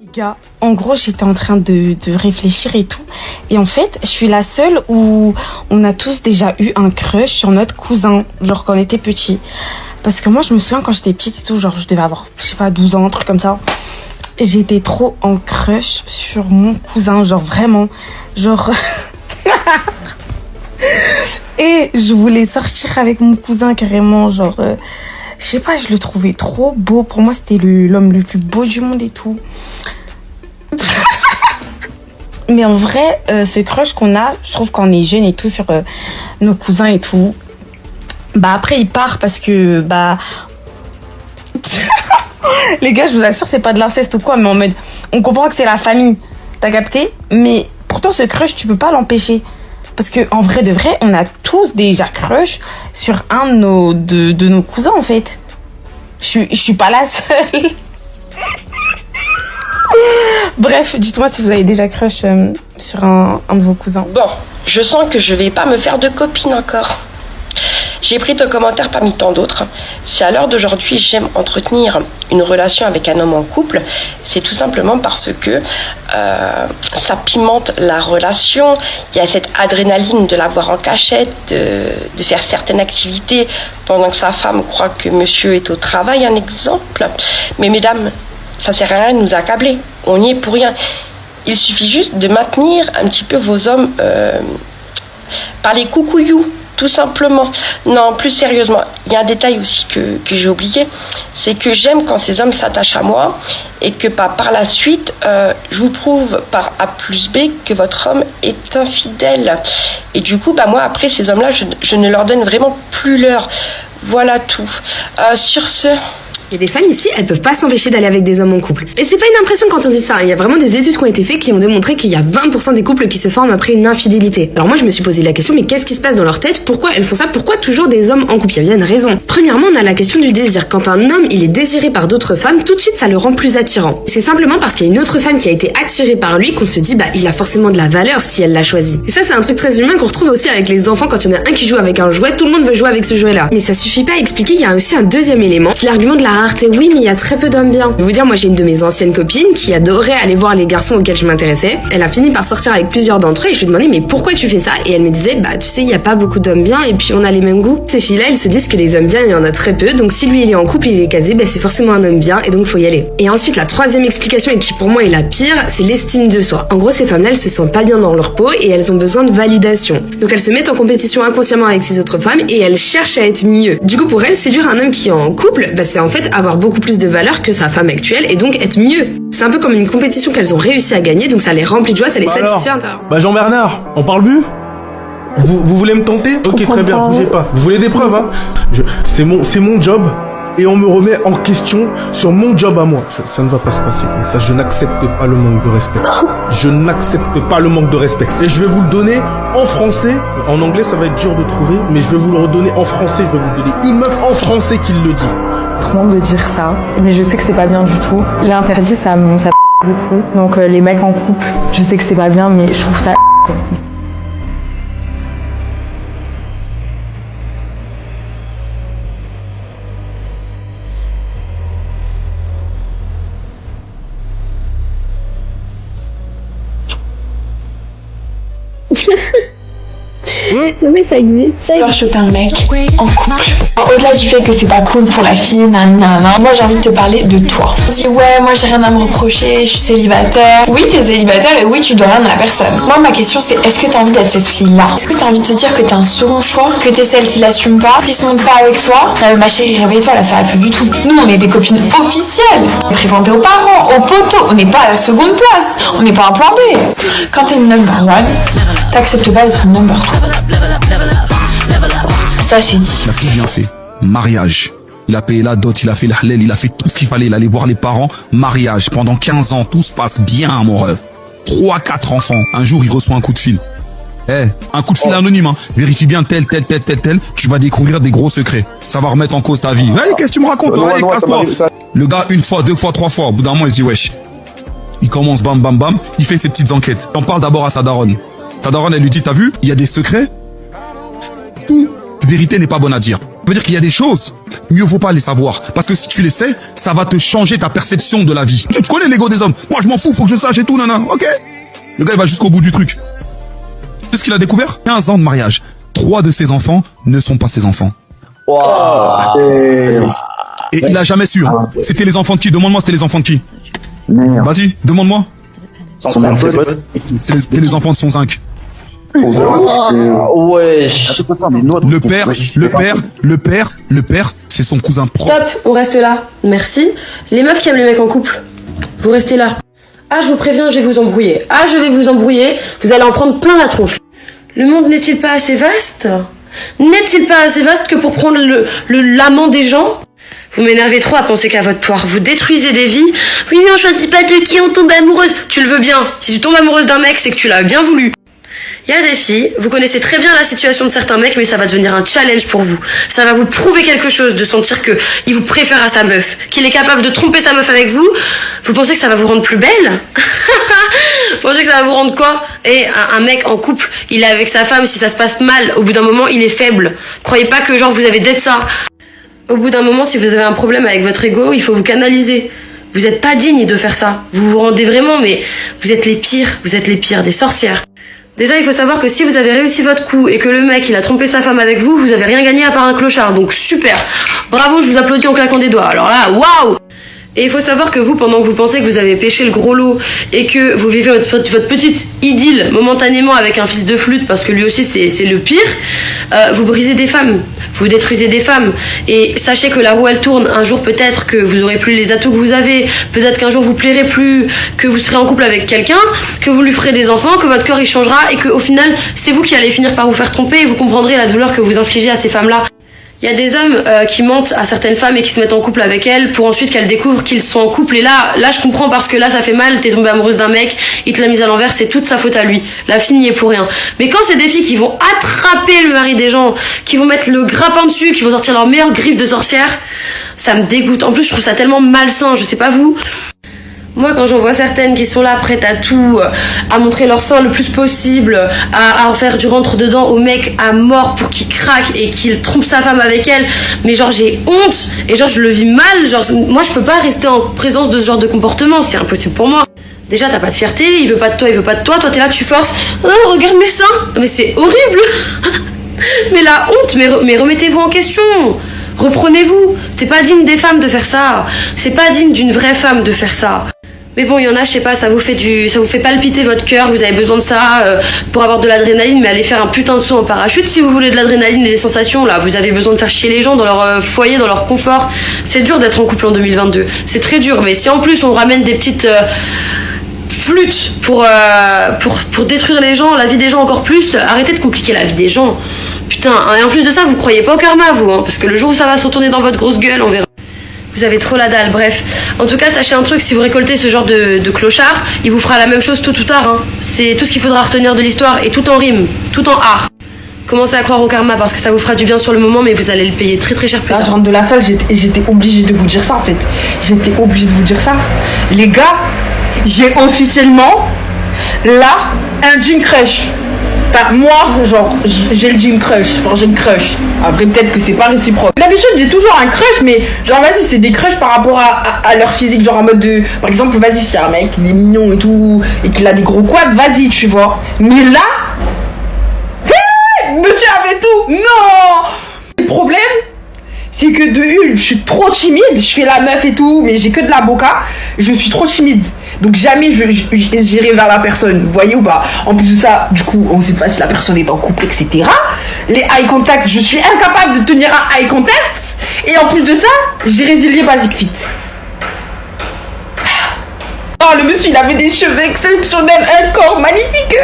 Gars, en gros, j'étais en train de réfléchir et tout. Et en fait, je suis la seule où on a tous déjà eu un crush sur notre cousin, genre quand on était petit. Parce que moi, je me souviens quand j'étais petite et tout, genre je devais avoir, je sais pas, 12 ans, un truc comme ça. Et j'étais trop en crush sur mon cousin, genre vraiment, genre... Et je voulais sortir avec mon cousin carrément, genre... je sais pas, je le trouvais trop beau. Pour moi, c'était l'homme le plus beau du monde et tout. Mais en vrai, ce crush qu'on a, je trouve qu'on est jeune et tout sur nos cousins et tout. Bah après, il part parce que... bah les gars, je vous assure, c'est pas de l'inceste ou quoi, mais en mode... on comprend que c'est la famille. T'as capté? Mais pourtant, ce crush, tu peux pas l'empêcher. Parce que en vrai de vrai, on a tous déjà crush sur un de nos cousins en fait. Je suis pas la seule. Bref, dites-moi si vous avez déjà crush sur un de vos cousins. Bon, je sens que je vais pas me faire de copine encore. J'ai pris ton commentaire parmi tant d'autres. Si à l'heure d'aujourd'hui j'aime entretenir une relation avec un homme en couple, c'est tout simplement parce que ça pimente la relation. Il y a cette adrénaline de l'avoir en cachette, de faire certaines activités pendant que sa femme croit que monsieur est au travail, un exemple. Mais mesdames, ça sert à rien de nous accabler. On n'y est pour rien. Il suffit juste de maintenir un petit peu vos hommes par les coucouillous. Tout simplement. Non, plus sérieusement, il y a un détail aussi que j'ai oublié, c'est que j'aime quand ces hommes s'attachent à moi et que par la suite, je vous prouve par A plus B que votre homme est infidèle. Et du coup, moi, après, ces hommes-là, je ne leur donne vraiment plus l'heure. Voilà tout. Sur ce... Il y a des femmes ici, elles peuvent pas s'empêcher d'aller avec des hommes en couple. Et c'est pas une impression quand on dit ça, il y a vraiment des études qui ont été faites qui ont démontré qu'il y a 20% des couples qui se forment après une infidélité. Alors moi je me suis posé la question, mais qu'est-ce qui se passe dans leur tête? Pourquoi elles font ça? Pourquoi toujours des hommes en couple? Il y a bien une raison. Premièrement, on a la question du désir. Quand un homme il est désiré par d'autres femmes, tout de suite ça le rend plus attirant. C'est simplement parce qu'il y a une autre femme qui a été attirée par lui qu'on se dit il a forcément de la valeur si elle l'a choisi. Et ça c'est un truc très humain qu'on retrouve aussi avec les enfants. Quand il y en a un qui joue avec un jouet, tout le monde veut jouer avec ce jouet là. Mais ça suffit pas à expliquer, il y a aussi un deuxième élément, c'est l'argument de la rareté. Oui, mais il y a très peu d'hommes bien. Je vais vous dire, moi j'ai une de mes anciennes copines qui adorait aller voir les garçons auxquels je m'intéressais. Elle a fini par sortir avec plusieurs d'entre eux et je lui demandais mais pourquoi tu fais ça? Et elle me disait tu sais, il y a pas beaucoup d'hommes bien et puis on a les mêmes goûts. Ces filles-là, elles se disent que les hommes bien, il y en a très peu. Donc si lui il est en couple, il est casé, c'est forcément un homme bien et donc faut y aller. Et ensuite la troisième explication et qui pour moi est la pire, c'est l'estime de soi. En gros, ces femmes-là, elles se sentent pas bien dans leur peau et elles ont besoin de validation. Donc elles se mettent en compétition inconsciemment avec ces autres femmes et elles cherchent à être mieux. Du coup, pour elles, séduire un homme qui est en couple, c'est en fait avoir beaucoup plus de valeur que sa femme actuelle et donc être mieux. C'est un peu comme une compétition qu'elles ont réussi à gagner, donc ça les remplit de joie, ça les satisfait intérieurement. Jean-Bernard, on parle plus? Vous voulez me tenter? Ok, très bien, bougez pas. Vous voulez des preuves, hein? C'est mon job et on me remet en question sur mon job à moi. Ça ne va pas se passer comme ça. Je n'accepte pas le manque de respect. Je n'accepte pas le manque de respect. Et je vais vous le donner en français. En anglais, ça va être dur de trouver, mais je vais vous le redonner en français. Je vais vous le donner une meuf en français qui le dit. Trop de dire ça, mais je sais que c'est pas bien du tout. L'interdit, ça beaucoup. Donc les mecs en couple, je sais que c'est pas bien, mais je trouve ça Non mais ça existe. Alors choper un mec en couple. Au-delà du fait que c'est pas cool pour la fille, nanana, moi j'ai envie de te parler de toi. Je dis ouais, moi j'ai rien à me reprocher, je suis célibataire. Oui, t'es célibataire et oui, tu dois rien à personne. Moi ma question c'est est-ce que t'as envie d'être cette fille-là? Est-ce que t'as envie de te dire que t'es un second choix, que t'es celle qui l'assume pas, qui se montre pas avec toi? Ma chérie, réveille-toi, là ça va plus du tout. Nous on est des copines officielles, présentées aux parents, aux potos, on n'est pas à la seconde place, on n'est pas un plan B. Quand t'es une number one, t'acceptes pas d'être une number two. Ça c'est dit. Il a tout bien fait. Mariage. Il a payé la dot, il a fait le halal, il a fait tout ce qu'il fallait. Il allait voir les parents. Mariage. Pendant 15 ans, tout se passe bien, mon rêve. 3-4 enfants. Un jour, il reçoit un coup de fil. Un coup de fil anonyme, hein. Vérifie bien tel. Tu vas découvrir des gros secrets. Ça va remettre en cause ta vie. Qu'est-ce que tu me racontes? Casse-toi. Le gars, 1 fois, 2 fois, 3 fois. Au bout d'un moment, il se dit, wesh. Il commence, bam. Il fait ses petites enquêtes. On parle d'abord à sa daronne. Sa daronne, elle lui dit, t'as vu? Il y a des secrets. Toute vérité n'est pas bonne à dire. veut dire qu'il y a des choses, mieux vaut pas les savoir. Parce que si tu les sais, ça va te changer ta perception de la vie. Tu connais l'ego des hommes. Moi, je m'en fous, faut que je sache et tout, nana. Ok. Le gars, il va jusqu'au bout du truc. C'est ce qu'il a découvert? 15 ans de mariage. 3 de ses enfants ne sont pas ses enfants. Wow. Et il a jamais su. Hein. C'était les enfants de qui? Demande-moi, c'était les enfants de qui? Vas-y, demande-moi. C'était les enfants de son zinc. Ouais. Le père, c'est son cousin propre. Stop, on reste là. Merci. Les meufs qui aiment les mecs en couple, vous restez là. Ah, je vous préviens, je vais vous embrouiller. Ah, je vais vous embrouiller. Vous allez en prendre plein la tronche. Le monde n'est-il pas assez vaste? N'est-il pas assez vaste que pour prendre l'amant des gens? Vous m'énervez trop à penser qu'à votre poire. Vous détruisez des vies. Oui, mais on choisit pas de qui on tombe amoureuse. Tu le veux bien. Si tu tombes amoureuse d'un mec, c'est que tu l'as bien voulu. Il y a des filles, vous connaissez très bien la situation de certains mecs, mais ça va devenir un challenge pour vous. Ça va vous prouver quelque chose de sentir que il vous préfère à sa meuf, qu'il est capable de tromper sa meuf avec vous. Vous pensez que ça va vous rendre plus belle? Vous pensez que ça va vous rendre quoi? Et un mec en couple, il est avec sa femme, si ça se passe mal, au bout d'un moment, il est faible. Croyez pas que genre vous avez d'être ça. Au bout d'un moment, si vous avez un problème avec votre ego, il faut vous canaliser. Vous êtes pas digne de faire ça. Vous vous rendez vraiment, mais vous êtes les pires des sorcières. Déjà, il faut savoir que si vous avez réussi votre coup et que le mec, il a trompé sa femme avec vous, vous avez rien gagné à part un clochard. Donc super. Bravo, je vous applaudis en claquant des doigts. Alors là, waouh! Et il faut savoir que vous, pendant que vous pensez que vous avez pêché le gros lot et que vous vivez votre petite idylle momentanément avec un fils de flûte, parce que lui aussi c'est le pire, vous brisez des femmes, vous détruisez des femmes. Et sachez que la roue elle tourne. Un jour peut-être que vous aurez plus les atouts que vous avez, peut-être qu'un jour vous plairez plus, que vous serez en couple avec quelqu'un, que vous lui ferez des enfants, que votre corps il changera et que au final c'est vous qui allez finir par vous faire tromper et vous comprendrez la douleur que vous infligez à ces femmes-là. Il y a des hommes qui mentent à certaines femmes et qui se mettent en couple avec elles pour ensuite qu'elles découvrent qu'ils sont en couple. Et là je comprends parce que là ça fait mal, t'es tombée amoureuse d'un mec, il te l'a mise à l'envers, c'est toute sa faute à lui. La fille n'y est pour rien. Mais quand c'est des filles qui vont attraper le mari des gens, qui vont mettre le grappin dessus, qui vont sortir leur meilleure griffe de sorcière, ça me dégoûte. En plus je trouve ça tellement malsain, je sais pas vous. Moi, quand j'en vois certaines qui sont là, prêtes à tout, à montrer leur sein le plus possible, à en faire du rentre-dedans au mec à mort pour qu'il craque et qu'il trompe sa femme avec elle, mais genre j'ai honte, et genre je le vis mal, genre moi je peux pas rester en présence de ce genre de comportement, c'est impossible pour moi. Déjà t'as pas de fierté, il veut pas de toi, toi t'es là, tu forces, oh regarde mes seins, mais c'est horrible. Mais la honte, mais remettez-vous en question. Reprenez-vous, c'est pas digne des femmes de faire ça, c'est pas digne d'une vraie femme de faire ça. Mais bon, il y en a, je sais pas, ça vous fait palpiter votre cœur, vous avez besoin de ça pour avoir de l'adrénaline, mais allez faire un putain de saut en parachute si vous voulez de l'adrénaline et des sensations, là, vous avez besoin de faire chier les gens dans leur foyer, dans leur confort. C'est dur d'être en couple en 2022, c'est très dur, mais si en plus on ramène des petites flûtes pour détruire les gens, la vie des gens encore plus, arrêtez de compliquer la vie des gens. Putain, et en plus de ça, vous croyez pas au karma, vous, hein, parce que le jour où ça va se retourner dans votre grosse gueule, on verra. Vous avez trop la dalle, bref. En tout cas, sachez un truc, si vous récoltez ce genre de clochard, il vous fera la même chose tôt ou tard. Hein. C'est tout ce qu'il faudra retenir de l'histoire, et tout en rime, tout en art. Commencez à croire au karma, parce que ça vous fera du bien sur le moment, mais vous allez le payer très très cher plus tard. Là, je rentre de la salle, j'étais obligée de vous dire ça, en fait. J'étais obligée de vous dire ça. Les gars, j'ai officiellement, là, un gym crush. Enfin, moi, genre, j'ai le gym crush. Enfin, j'ai le crush. Après, peut-être que c'est pas réciproque. D'habitude, j'ai toujours un crush, mais genre, vas-y, c'est des crushs par rapport à leur physique. Genre, en mode de. Par exemple, vas-y, s'il y a un mec, il est mignon et tout, et qu'il a des gros quads, vas-y, tu vois. Mais là. Hé, monsieur avait tout. Non. Le problème, c'est que de une, je suis trop timide. Je fais la meuf et tout, mais j'ai que de la boca. Je suis trop timide. Donc jamais j'irai vers la personne, vous voyez ou pas. En plus de ça, du coup, on sait pas si la personne est en couple, etc. Les eye contact, je suis incapable de tenir un eye contact. Et en plus de ça, j'ai résilié Basic Fit. Oh, le monsieur, il avait des cheveux exceptionnels, un corps magnifique.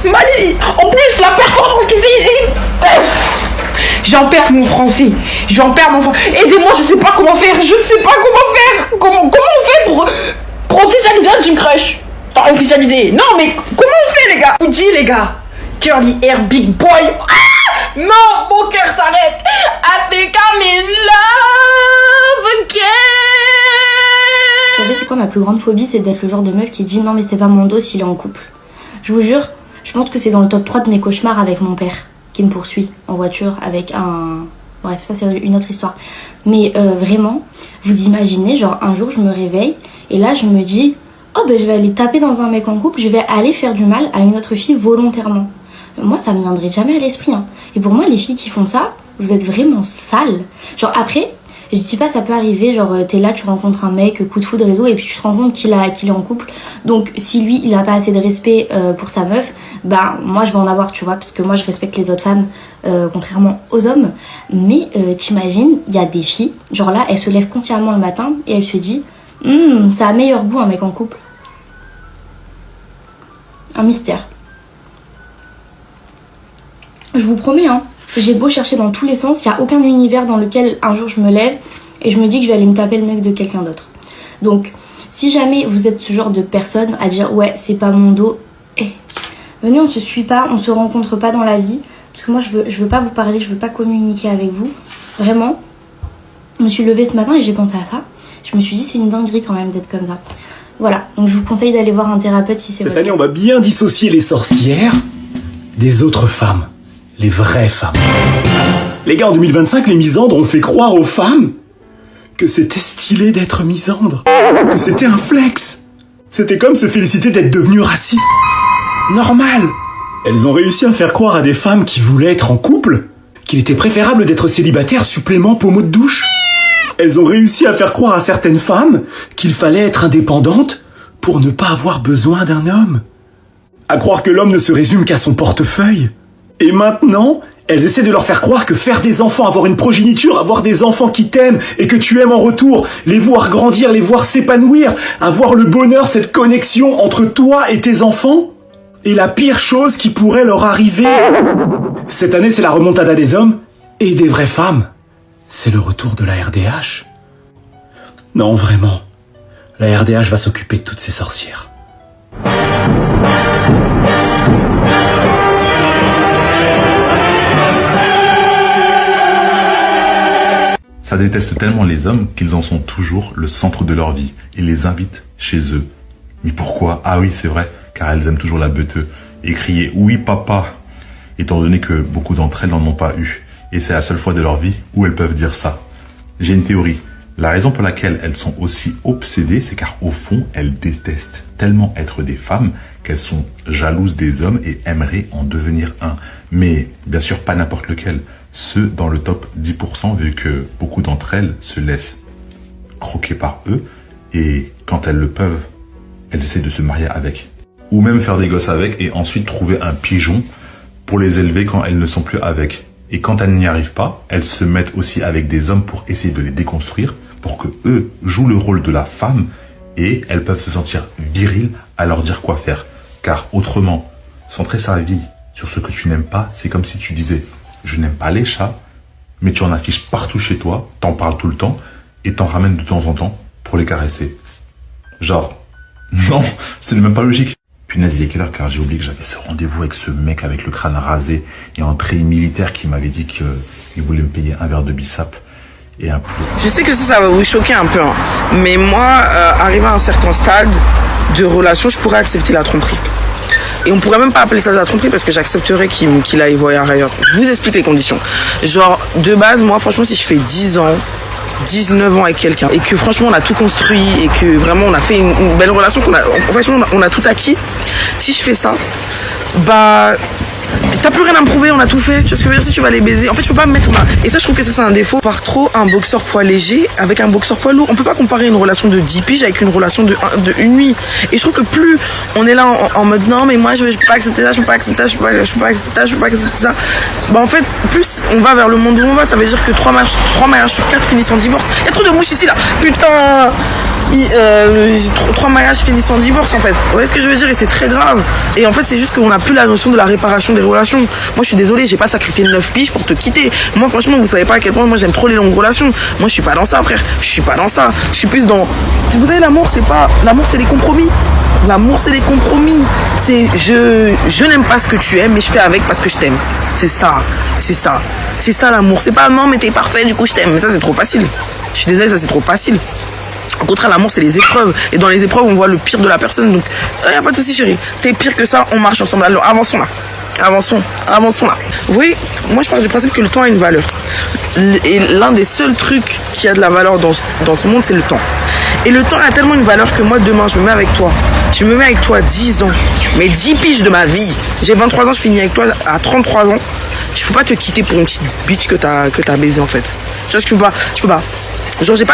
Magnifique. En plus, la performance qu'il faisait... J'en perds mon français. Aidez-moi, je sais pas comment faire. Comment on fait pour officialiser un gym crush? Enfin, officialiser. Non, mais comment on fait, les gars? Vous dites, les gars. Curly hair, big boy. Ah non, mon cœur s'arrête. I think I'm in love again. Vous savez, c'est quoi ma plus grande phobie? C'est d'être le genre de meuf qui dit non, mais c'est pas mon dos s'il est en couple. Je vous jure, je pense que c'est dans le top 3 de mes cauchemars avec mon père, qui me poursuit en voiture avec un Bref, ça c'est une autre histoire. Mais vraiment, vous imaginez, genre un jour je me réveille et là je me dis oh ben je vais aller taper dans un mec en couple, je vais aller faire du mal à une autre fille volontairement. Moi ça me viendrait jamais à l'esprit hein. Et pour moi les filles qui font ça, vous êtes vraiment sales. Genre après, je dis pas ça peut arriver, genre t'es là, tu rencontres un mec, coup de foudre réseau et puis tu te rends compte qu'il est en couple. Donc si lui il a pas assez de respect pour sa meuf, bah moi je vais en avoir, tu vois, parce que moi je respecte les autres femmes contrairement aux hommes. Mais t'imagines, il y a des filles, genre là elles se lèvent consciemment le matin et elles se disent ça a meilleur goût un mec en couple. Un mystère. Je vous promets hein, j'ai beau chercher dans tous les sens, il n'y a aucun univers dans lequel un jour je me lève et je me dis que je vais aller me taper le mec de quelqu'un d'autre. Donc si jamais vous êtes ce genre de personne à dire ouais c'est pas mon dos, venez on se suit pas, on se rencontre pas dans la vie. Parce que moi je veux pas vous parler, je veux pas communiquer avec vous. Vraiment, je me suis levée ce matin et j'ai pensé à ça. Je me suis dit c'est une dinguerie quand même d'être comme ça. Voilà, donc je vous conseille d'aller voir un thérapeute si c'est Cette année on va bien dissocier les sorcières des autres femmes. Les vraies femmes. Les gars, en 2025, les misandres ont fait croire aux femmes que c'était stylé d'être misandre. Que c'était un flex. C'était comme se féliciter d'être devenu raciste. Normal. Elles ont réussi à faire croire à des femmes qui voulaient être en couple qu'il était préférable d'être célibataire supplément pommeau de douche. Elles ont réussi à faire croire à certaines femmes qu'il fallait être indépendante pour ne pas avoir besoin d'un homme. À croire que l'homme ne se résume qu'à son portefeuille. Et maintenant, elles essaient de leur faire croire que faire des enfants, avoir une progéniture, avoir des enfants qui t'aiment et que tu aimes en retour, les voir grandir, les voir s'épanouir, avoir le bonheur, cette connexion entre toi et tes enfants, est la pire chose qui pourrait leur arriver. Cette année, c'est la remontada des hommes et des vraies femmes. C'est le retour de la RDH. Non, vraiment. La RDH va s'occuper de toutes ces sorcières. Ça déteste tellement les hommes qu'ils en sont toujours le centre de leur vie et les invitent chez eux. Mais pourquoi? Ah oui, c'est vrai, car elles aiment toujours la beuteux et crier « Oui, papa !» étant donné que beaucoup d'entre elles n'en ont pas eu. Et c'est la seule fois de leur vie où elles peuvent dire ça. J'ai une théorie. La raison pour laquelle elles sont aussi obsédées, c'est car au fond, elles détestent tellement être des femmes qu'elles sont jalouses des hommes et aimeraient en devenir un. Mais bien sûr, pas n'importe lequel. Ceux dans le top 10%, vu que beaucoup d'entre elles se laissent croquer par eux, et quand elles le peuvent, elles essaient de se marier avec. Ou même faire des gosses avec, et ensuite trouver un pigeon pour les élever quand elles ne sont plus avec. Et quand elles n'y arrivent pas, elles se mettent aussi avec des hommes pour essayer de les déconstruire, pour que eux jouent le rôle de la femme, et elles peuvent se sentir viriles à leur dire quoi faire. Car autrement, centrer sa vie sur ce que tu n'aimes pas, c'est comme si tu disais « Je n'aime pas les chats », mais tu en affiches partout chez toi, t'en parles tout le temps, et t'en ramènes de temps en temps pour les caresser. Genre, non, c'est même pas logique. Punaise, il est quelle heure? Car j'ai oublié que j'avais ce rendez-vous avec ce mec avec le crâne rasé et en treillis militaire qui m'avait dit qu'il voulait me payer un verre de bissap et un poulet. Je sais que ça va vous choquer un peu, hein, mais moi, arrivé à un certain stade de relation, je pourrais accepter la tromperie. Et on pourrait même pas appeler ça de la tromperie parce que j'accepterais qu'il aille voir ailleurs. Je vous explique les conditions. Genre, de base, moi, franchement, si je fais 10 ans, 19 ans avec quelqu'un et que franchement on a tout construit et que vraiment on a fait une belle relation, franchement on a tout acquis, si je fais ça, bah t'as plus rien à me prouver, on a tout fait. Tu vois ce que je veux dire? Si tu vas les baiser, en fait je peux pas me mettre et ça je trouve que ça c'est un défaut. Par trop un boxeur poids léger avec un boxeur poids lourd, on peut pas comparer une relation de 10 piges avec une relation de une nuit. Et je trouve que plus on est là en mode non mais moi je peux pas accepter ça, je peux pas accepter ça, je peux pas accepter ça, bah en fait plus on va vers le monde où on va, ça veut dire que 3 mariages sur 4 finissent en divorce. Il y a trop de mouches ici là, putain. 3 mariages finissent en divorce en fait. Vous voyez ce que je veux dire? Et c'est très grave. Et en fait c'est juste qu'on n'a plus la notion de la réparation des relations. Moi je suis désolée, j'ai pas sacrifié 9 piges pour te quitter. Moi franchement vous savez pas à quel point moi j'aime trop les longues relations. Moi je suis pas dans ça frère. Je suis pas dans ça. Je suis plus dans... Vous savez l'amour c'est pas... L'amour c'est les compromis. L'amour c'est les compromis. C'est je n'aime pas ce que tu aimes mais je fais avec parce que je t'aime. C'est ça. C'est ça. C'est ça l'amour. C'est pas non mais t'es parfait du coup je t'aime. Mais ça c'est trop facile. Je suis désolée, ça c'est trop facile. Au contraire, l'amour, c'est les épreuves. Et dans les épreuves, on voit le pire de la personne. Donc, y a pas de souci, chérie. T'es pire que ça, on marche ensemble. Alors, avançons là. Avançons là. Vous voyez, moi, je pars du principe que le temps a une valeur. Et l'un des seuls trucs qui a de la valeur dans ce monde, c'est le temps. Et le temps a tellement une valeur que moi, demain, je me mets avec toi. Je me mets avec toi 10 ans. Mais 10 piges de ma vie. J'ai 23 ans, je finis avec toi à 33 ans. Je peux pas te quitter pour une petite bitch que t'as baisé, en fait. Tu vois, je peux pas. Genre, j'ai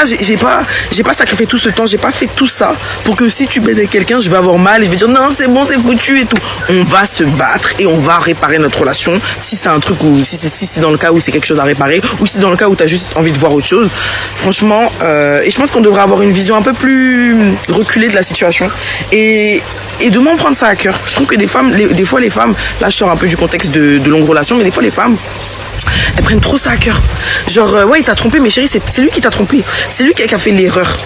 pas sacrifié tout ce temps, j'ai pas fait tout ça pour que si tu baises avec quelqu'un, je vais avoir mal et je vais dire non, c'est bon, c'est foutu et tout. On va se battre et on va réparer notre relation si c'est un truc ou si c'est dans le cas où c'est quelque chose à réparer ou si c'est dans le cas où t'as juste envie de voir autre chose. Franchement, et je pense qu'on devrait avoir une vision un peu plus reculée de la situation et de moins prendre ça à cœur. Je trouve que des fois les femmes, là je sors un peu du contexte de longue relation, mais des fois les femmes, elles prennent trop ça à cœur. Genre, ouais, il t'a trompé, mais chérie, c'est lui qui t'a trompé. C'est lui qui a fait l'erreur.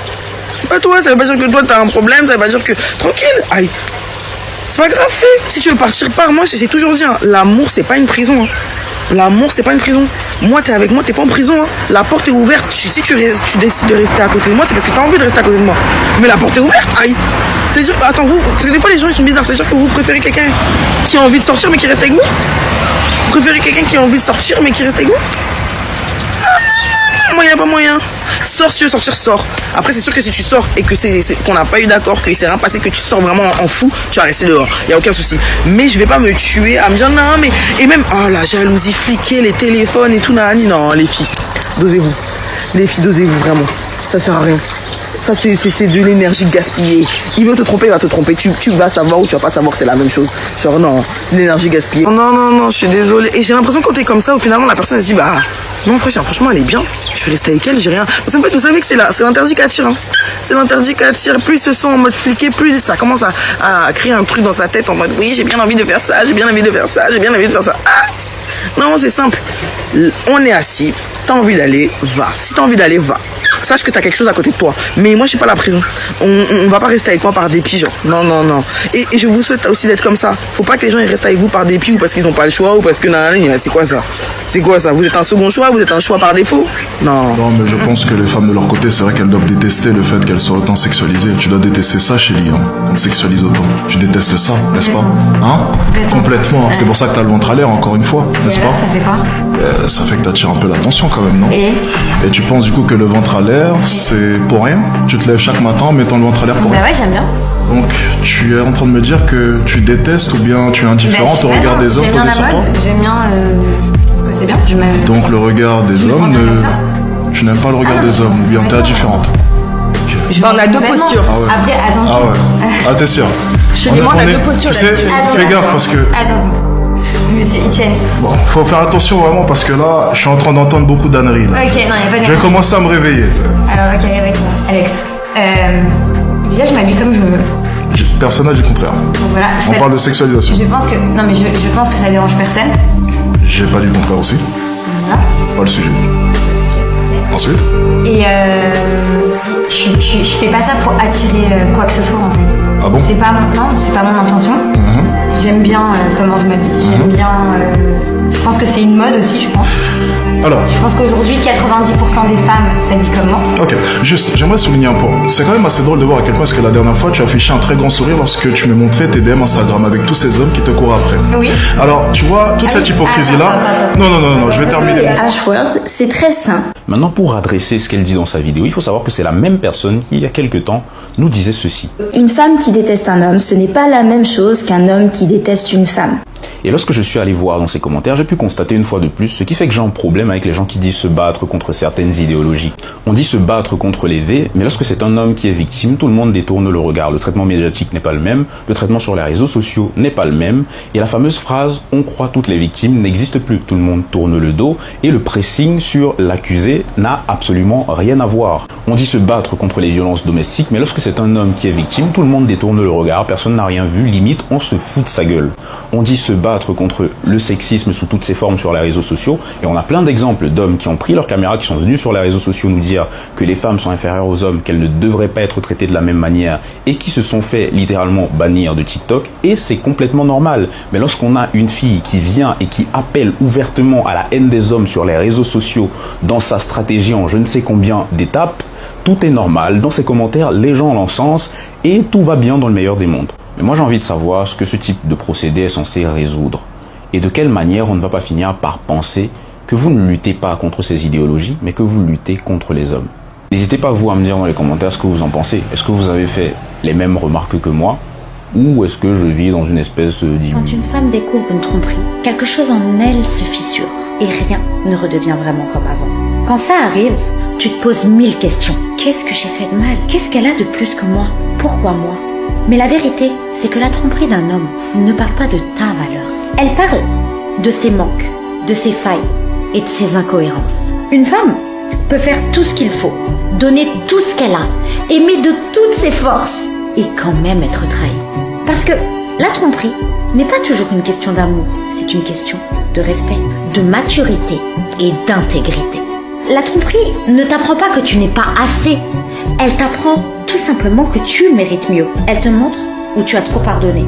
C'est pas toi, ça veut pas dire que toi t'as un problème, ça veut pas dire que... Tranquille, aïe. C'est pas grave, fais. Si tu veux partir, pars. Moi, j'ai toujours dit, hein, l'amour, c'est pas une prison. Hein. L'amour, c'est pas une prison. Moi, t'es avec moi, t'es pas en prison. Hein. La porte est ouverte. Si tu décides de rester à côté de moi, c'est parce que t'as envie de rester à côté de moi. Mais la porte est ouverte, aïe. C'est dire, attends, parce que des fois, les gens, ils sont bizarres. C'est-à-dire que vous préférez quelqu'un qui a envie de sortir, mais qui reste avec vous? Vous préférez quelqu'un qui a envie de sortir, mais qui reste avec vous? Moyen, pas moyen. Sors, si tu veux sortir, sors. Après, c'est sûr que si tu sors et que qu'on n'a pas eu d'accord, qu'il s'est rien passé, que tu sors vraiment en fou, tu vas rester dehors. Il n'y a aucun souci. Mais je vais pas me tuer à me dire non, mais. Et même, oh la jalousie, fliquer les téléphones et tout, nani. Non, les filles, dosez-vous. Les filles, dosez-vous vraiment. Ça sert à rien. Ça, c'est de l'énergie gaspillée. Il veut te tromper, il va te tromper. Tu vas savoir ou tu vas pas savoir que c'est la même chose. Genre, non, l'énergie gaspillée. Non, je suis désolée. Et j'ai l'impression que quand t'es comme ça, au finalement, la personne elle se dit, bah, non, franchement, elle est bien. Je vais rester avec elle, j'ai rien. Parce qu'en fait, vous savez que c'est l'interdit qui attire. Hein. C'est l'interdit qui attire. Plus ils se sent en mode fliqué, plus ça commence à créer un truc dans sa tête en mode, oui, j'ai bien envie de faire ça, j'ai bien envie de faire ça, j'ai bien envie de faire ça. Ah non, c'est simple. On est assis. T'as envie d'aller, va. Si t'as envie d'aller, va. Sache que t'as quelque chose à côté de toi. Mais moi, je suis pas la prison. On va pas rester avec moi par dépit, genre. Non. Et je vous souhaite aussi d'être comme ça. Faut pas que les gens ils restent avec vous par dépit ou parce qu'ils ont pas le choix ou parce que c'est quoi ça? C'est quoi ça? Vous êtes un second choix? Vous êtes un choix par défaut? Non. Non, mais je pense que les femmes de leur côté, c'est vrai qu'elles doivent détester le fait qu'elles soient autant sexualisées. Tu dois détester ça, Chélie, hein. On te sexualise autant. Tu détestes ça, n'est-ce pas? Hein? Complètement. C'est pour ça que t'as le ventre à l'air, encore une fois, n'est-ce pas? Ça fait quoi? Ça fait que t'attires un peu l'attention quand même, non? Et tu penses du coup que le ventre à l'air, c'est pour rien? Tu te lèves chaque matin en mettant le ventre à l'air pour rien? Bah ouais, j'aime bien. Donc tu es en train de me dire que tu détestes ou bien tu es indifférente au regard des hommes posés sur toi? J'aime bien, c'est bien. Donc le regard des hommes, tu n'aimes pas le regard des hommes ou bien t'es indifférente? On a deux postures. Ah ouais. Après, attention. Ah ouais. Ah t'es sûr? Chez les moi, on a deux postures. Tu sais, fais gaffe parce que... Attention. Monsieur Etienne. Bon, faut faire attention vraiment parce que là, je suis en train d'entendre beaucoup d'âneries. Ok, non, il n'y a pas de... Je vais commencer à me réveiller. Alors, ok, avec moi. Alex. Déjà, je m'habille comme je veux. Personne n'a dit le contraire. Donc, voilà, on parle de sexualisation. Je pense que... Non, mais je pense que ça dérange personne. J'ai pas dit le contraire aussi. Voilà. Pas le sujet. Ensuite? Et je fais pas ça pour attirer quoi que ce soit en fait. Ah bon? C'est pas mon intention. J'aime bien comment je m'habille. J'aime bien. Je pense que c'est une mode aussi, je pense. Alors. Je pense qu'aujourd'hui 90% des femmes s'habillent comme moi. Ok, juste, j'aimerais souligner un point. C'est quand même assez drôle de voir à quel point est-ce que la dernière fois tu as affiché un très grand sourire lorsque tu me montrais tes DM Instagram avec tous ces hommes qui te courent après. Oui. Alors, tu vois, toute cette hypocrisie-là... Non, je vais terminer. Ashworth, c'est très simple. Maintenant, pour adresser ce qu'elle dit dans sa vidéo, il faut savoir que c'est la même personne qui, il y a quelques temps, nous disait ceci. Une femme qui déteste un homme, ce n'est pas la même chose qu'un homme qui déteste une femme. Et lorsque je suis allé voir dans ses commentaires, j'ai pu constater une fois de plus ce qui fait que j'ai un problème avec les gens qui disent se battre contre certaines idéologies. On dit se battre contre les V, mais lorsque c'est un homme qui est victime, tout le monde détourne le regard. Le traitement médiatique n'est pas le même, le traitement sur les réseaux sociaux n'est pas le même, et la fameuse phrase « on croit toutes les victimes » n'existe plus. Tout le monde tourne le dos, et le pressing sur l'accusé n'a absolument rien à voir. On dit se battre contre les violences domestiques, mais lorsque c'est un homme qui est victime, tout le monde détourne le regard, personne n'a rien vu, limite on se fout de sa gueule. On dit se battre contre le sexisme sous toutes ses formes sur les réseaux sociaux, et on a plein d'exemples d'hommes qui ont pris leur caméra, qui sont venus sur les réseaux sociaux nous dire que les femmes sont inférieures aux hommes, qu'elles ne devraient pas être traitées de la même manière, et qui se sont fait littéralement bannir de TikTok, et c'est complètement normal. Mais lorsqu'on a une fille qui vient et qui appelle ouvertement à la haine des hommes sur les réseaux sociaux dans sa stratégie en je ne sais combien d'étapes, tout est normal, dans ses commentaires, les gens l'encensent, et tout va bien dans le meilleur des mondes. Mais moi j'ai envie de savoir ce que ce type de procédé est censé résoudre, et de quelle manière on ne va pas finir par penser que vous ne luttez pas contre ces idéologies, mais que vous luttez contre les hommes. N'hésitez pas vous à me dire dans les commentaires ce que vous en pensez. Est-ce que vous avez fait les mêmes remarques que moi, ou est-ce que je vis dans une espèce d'illusion? Quand une femme découvre une tromperie, quelque chose en elle se fissure et rien ne redevient vraiment comme avant. Quand ça arrive, tu te poses 1000 questions. Qu'est-ce que j'ai fait de mal? Qu'est-ce qu'elle a de plus que moi? Pourquoi moi? Mais la vérité, c'est que la tromperie d'un homme ne parle pas de ta valeur. Elle parle de ses manques, de ses failles et de ses incohérences. Une femme peut faire tout ce qu'il faut, donner tout ce qu'elle a, aimer de toutes ses forces et quand même être trahie. Parce que la tromperie n'est pas toujours une question d'amour, c'est une question de respect, de maturité et d'intégrité. La tromperie ne t'apprend pas que tu n'es pas assez, elle t'apprend tout simplement que tu mérites mieux. Elle te montre où tu as trop pardonné,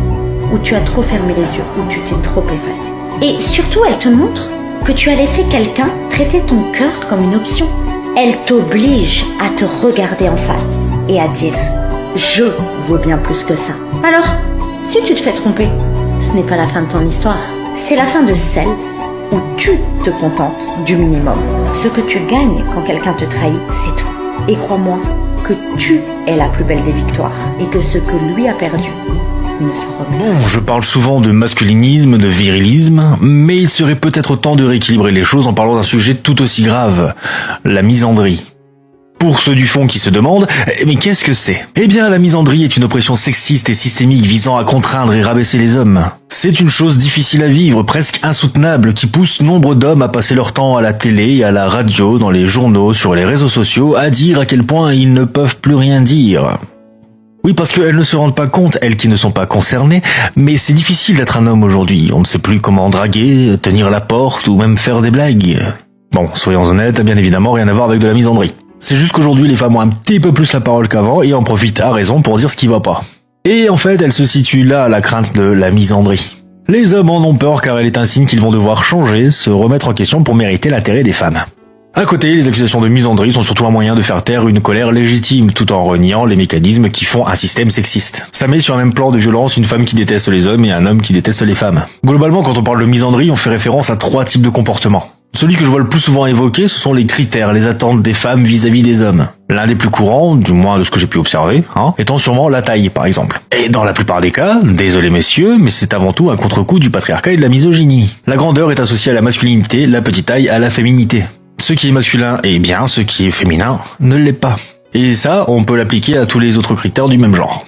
où tu as trop fermé les yeux, où tu t'es trop effacé. Et surtout, elle te montre que tu as laissé quelqu'un traiter ton cœur comme une option. Elle t'oblige à te regarder en face et à dire « Je vaux bien plus que ça ». Alors, si tu te fais tromper, ce n'est pas la fin de ton histoire. C'est la fin de celle où tu te contentes du minimum. Ce que tu gagnes quand quelqu'un te trahit, c'est tout. Et crois-moi que tu es la plus belle des victoires et que ce que lui a perdu ne se remet. Bon, je parle souvent de masculinisme, de virilisme, mais il serait peut-être temps de rééquilibrer les choses en parlant d'un sujet tout aussi grave, la misandrie. Pour ceux du fond qui se demandent, mais qu'est-ce que c'est? Eh bien, la misandrie est une oppression sexiste et systémique visant à contraindre et rabaisser les hommes. C'est une chose difficile à vivre, presque insoutenable, qui pousse nombre d'hommes à passer leur temps à la télé, à la radio, dans les journaux, sur les réseaux sociaux, à dire à quel point ils ne peuvent plus rien dire. Oui, parce qu'elles ne se rendent pas compte, elles qui ne sont pas concernées, mais c'est difficile d'être un homme aujourd'hui. On ne sait plus comment draguer, tenir la porte ou même faire des blagues. Bon, soyons honnêtes, bien évidemment, rien à voir avec de la misandrie. C'est juste qu'aujourd'hui, les femmes ont un petit peu plus la parole qu'avant et en profitent à raison pour dire ce qui va pas. Et en fait, elle se situe là, la crainte de la misandrie. Les hommes en ont peur car elle est un signe qu'ils vont devoir changer, se remettre en question pour mériter l'intérêt des femmes. À côté, les accusations de misandrie sont surtout un moyen de faire taire une colère légitime, tout en reniant les mécanismes qui font un système sexiste. Ça met sur un même plan de violence une femme qui déteste les hommes et un homme qui déteste les femmes. Globalement, quand on parle de misandrie, on fait référence à 3 types de comportements. Celui que je vois le plus souvent évoqué, ce sont les critères, les attentes des femmes vis-à-vis des hommes. L'un des plus courants, du moins de ce que j'ai pu observer, étant sûrement la taille, par exemple. Et dans la plupart des cas, désolé messieurs, mais c'est avant tout un contre-coup du patriarcat et de la misogynie. La grandeur est associée à la masculinité, la petite taille à la féminité. Ce qui est masculin est bien, ce qui est féminin ne l'est pas. Et ça, on peut l'appliquer à tous les autres critères du même genre.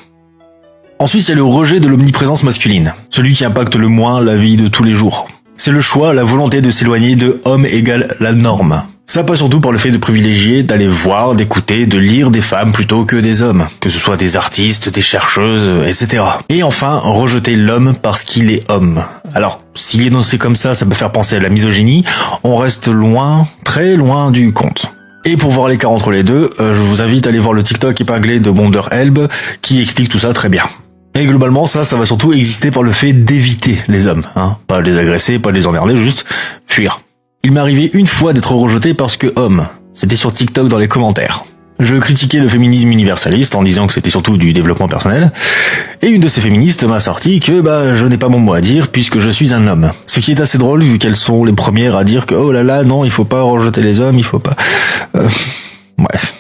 Ensuite, il y a le rejet de l'omniprésence masculine, celui qui impacte le moins la vie de tous les jours. C'est le choix, la volonté de s'éloigner de homme égale la norme. Ça passe surtout par le fait de privilégier, d'aller voir, d'écouter, de lire des femmes plutôt que des hommes, que ce soit des artistes, des chercheuses, etc. Et enfin, rejeter l'homme parce qu'il est homme. Alors, s'il est énoncé comme ça peut faire penser à la misogynie, on reste loin, très loin du compte. Et pour voir l'écart entre les deux, je vous invite à aller voir le TikTok épinglé de Wonder Helb, qui explique tout ça très bien. Et globalement, ça va surtout exister par le fait d'éviter les hommes, Pas les agresser, pas les emmerder, juste fuir. Il m'est arrivé une fois d'être rejeté parce que homme. C'était sur TikTok dans les commentaires. Je critiquais le féminisme universaliste en disant que c'était surtout du développement personnel. Et une de ces féministes m'a sorti que je n'ai pas mon mot à dire puisque je suis un homme. Ce qui est assez drôle vu qu'elles sont les premières à dire que oh là là, non, il faut pas rejeter les hommes, il faut pas... Bref.